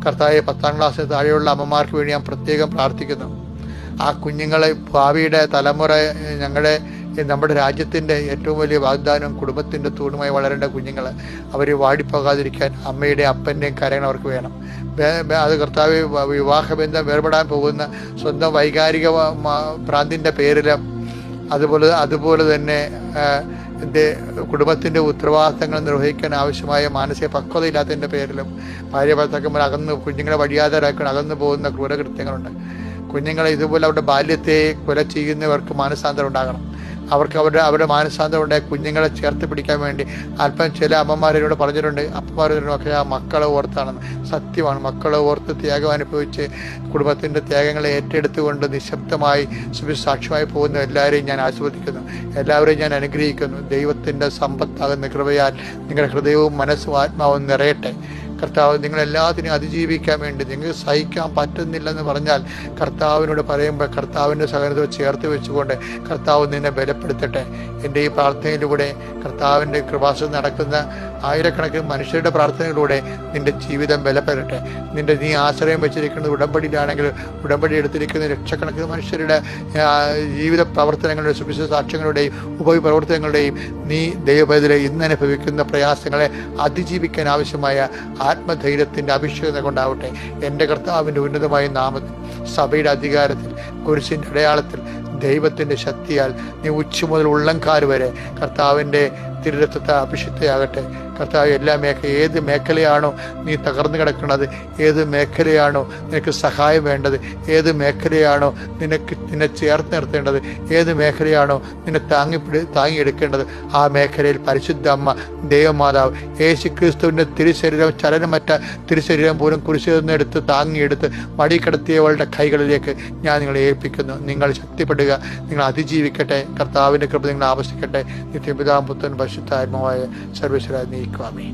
കർത്താവെ 10ാം ക്ലാസ്സിന് താഴെയുള്ള അമ്മമാർക്ക് വേണ്ടി ഞാൻ പ്രത്യേകം പ്രാർത്ഥിക്കുന്നു. ആ കുഞ്ഞുങ്ങളെ ഭാവിയുടെ തലമുറ നമ്മുടെ രാജ്യത്തിൻ്റെ ഏറ്റവും വലിയ വാഗ്ദാനം കുടുംബത്തിൻ്റെ തൂണുമായി വളരേണ്ട കുഞ്ഞുങ്ങൾ അവർ വാടിപ്പോകാതിരിക്കാൻ അമ്മയുടെയും അപ്പൻ്റെയും കരങ്ങൾ അവർക്ക് വേണം. അത് കർത്താവ് വിവാഹബന്ധം വേർപെടാൻ പോകുന്ന സ്വന്തം വൈകാരിക ഭ്രാന്തിൻ്റെ പേരിലും അതുപോലെ തന്നെ കുടുംബത്തിൻ്റെ ഉത്തരവാദിത്തങ്ങൾ നിർവഹിക്കാൻ ആവശ്യമായ മാനസിക പക്വതയില്ലാത്തതിൻ്റെ പേരിലും ഭാര്യ ഭർത്താക്കന്മാർ കുഞ്ഞുങ്ങളെ വഴിയാതരാക്കാൻ അകന്നു പോകുന്ന ക്രൂരകൃത്യങ്ങളുണ്ട്. കുഞ്ഞുങ്ങളെ ഇതുപോലെ അവരുടെ ബാല്യത്തെ കൊല ചെയ്യുന്നവർക്ക് മാനസാന്തരം ഉണ്ടാകണം. അവർക്ക് അവരുടെ മാനസാന്തരം ഉണ്ടായ കുഞ്ഞുങ്ങളെ ചേർത്ത് പിടിക്കാൻ വേണ്ടി അല്പം ചില അമ്മമാരോട് പറഞ്ഞിട്ടുണ്ട്. അപ്പന്മാരൊക്കെ ആ മക്കളെ ഓർത്താണെന്ന്. സത്യമാണ്. മക്കളെ ഓർത്ത് ത്യാഗം അനുഭവിച്ച് കുടുംബത്തിൻ്റെ ത്യാഗങ്ങളെ ഏറ്റെടുത്തുകൊണ്ട് നിശബ്ദമായി സുവിശാക്ഷ്യമായി പോകുന്ന എല്ലാവരെയും ഞാൻ ആസ്വദിക്കുന്നു. എല്ലാവരെയും ഞാൻ അനുഗ്രഹിക്കുന്നു. ദൈവത്തിൻ്റെ സമ്പത്താകുന്ന കൃപയാൽ നിങ്ങളുടെ ഹൃദയവും മനസ്സും ആത്മാവും നിറയട്ടെ. കർത്താവ് നിങ്ങളെല്ലാത്തിനും അതിജീവിക്കാൻ വേണ്ടി നിങ്ങൾക്ക് സഹിക്കാൻ പറ്റുന്നില്ലെന്ന് പറഞ്ഞാൽ കർത്താവിനോട് പറയുമ്പോൾ കർത്താവിൻ്റെ സഹനത്തോട് ചേർത്ത് വെച്ചുകൊണ്ട് കർത്താവ് നിന്നെ ബലപ്പെടുത്തട്ടെ. എൻ്റെ ഈ പ്രാർത്ഥനയിലൂടെ കർത്താവിൻ്റെ കൃപാസനം നടക്കുന്ന ആയിരക്കണക്കിന് മനുഷ്യരുടെ പ്രാർത്ഥനയിലൂടെ നിൻ്റെ ജീവിതം ബലപ്പെടട്ടെ. നീ ആശ്രയം വെച്ചിരിക്കുന്നത് ഉടമ്പടിയിലാണെങ്കിൽ ഉടമ്പടി എടുത്തിരിക്കുന്ന ലക്ഷക്കണക്കിന് മനുഷ്യരുടെ ജീവിത പ്രവർത്തനങ്ങളുടെയും സുവിശേഷ സാക്ഷ്യങ്ങളുടെയും ഉപവിപ്രവർത്തനങ്ങളുടെയും നീ ദൈവപൈതലെ ഇന്ന് അനുഭവിക്കുന്ന പ്രയാസങ്ങളെ അതിജീവിക്കാൻ ആവശ്യമായ ആത്മധൈര്യത്തിൻ്റെ അഭിഷേകം കൊണ്ടാവട്ടെ. എൻ്റെ കർത്താവിൻ്റെ ഉന്നതമായ നാമത്തിൽ സഭയുടെ അധികാരത്തിൽ കുരിശിൻ്റെ അടയാളത്തിൽ ദൈവത്തിൻ്റെ ശക്തിയാൽ നീ ഉച്ച മുതൽ ഉള്ളംകാൽ വരെ കർത്താവിൻ്റെ തിരുരക്തത്തെ അഭിഷിക്തയാകട്ടെ. കർത്താവ് ഏത് മേഖലയാണോ നീ തകർന്നു കിടക്കുന്നത്, ഏത് മേഖലയാണോ നിനക്ക് സഹായം വേണ്ടത്, ഏത് മേഖലയാണോ നിന്നെ ചേർത്ത് നിർത്തേണ്ടത്, ഏത് മേഖലയാണോ നിന്നെ താങ്ങിയെടുക്കേണ്ടത്, ആ മേഖലയിൽ പരിശുദ്ധ അമ്മ ദൈവമാതാവ് യേശുക്രിസ്തുവിൻ്റെ തിരുശരീരം ചലനമറ്റ തിരുശരീരം പോലും കുരിശിൽ നിന്ന് എടുത്ത് താങ്ങിയെടുത്ത് മടിക്കടത്തിയവളുടെ കൈകളിലേക്ക് ഞാൻ നിങ്ങളെ ഏൽപ്പിക്കുന്നു. നിങ്ങൾ ശക്തിപ്പെടുക, നിങ്ങൾ അതിജീവിക്കട്ടെ. കർത്താവിൻ്റെ കൃപ നിങ്ങൾ ആവശ്യിക്കട്ടെ. നിത്യപിതാവും പുത്രനും പരിശുദ്ധാത്മാവായ സർവ്വേശ്വരായ നീക്കുവാമേ.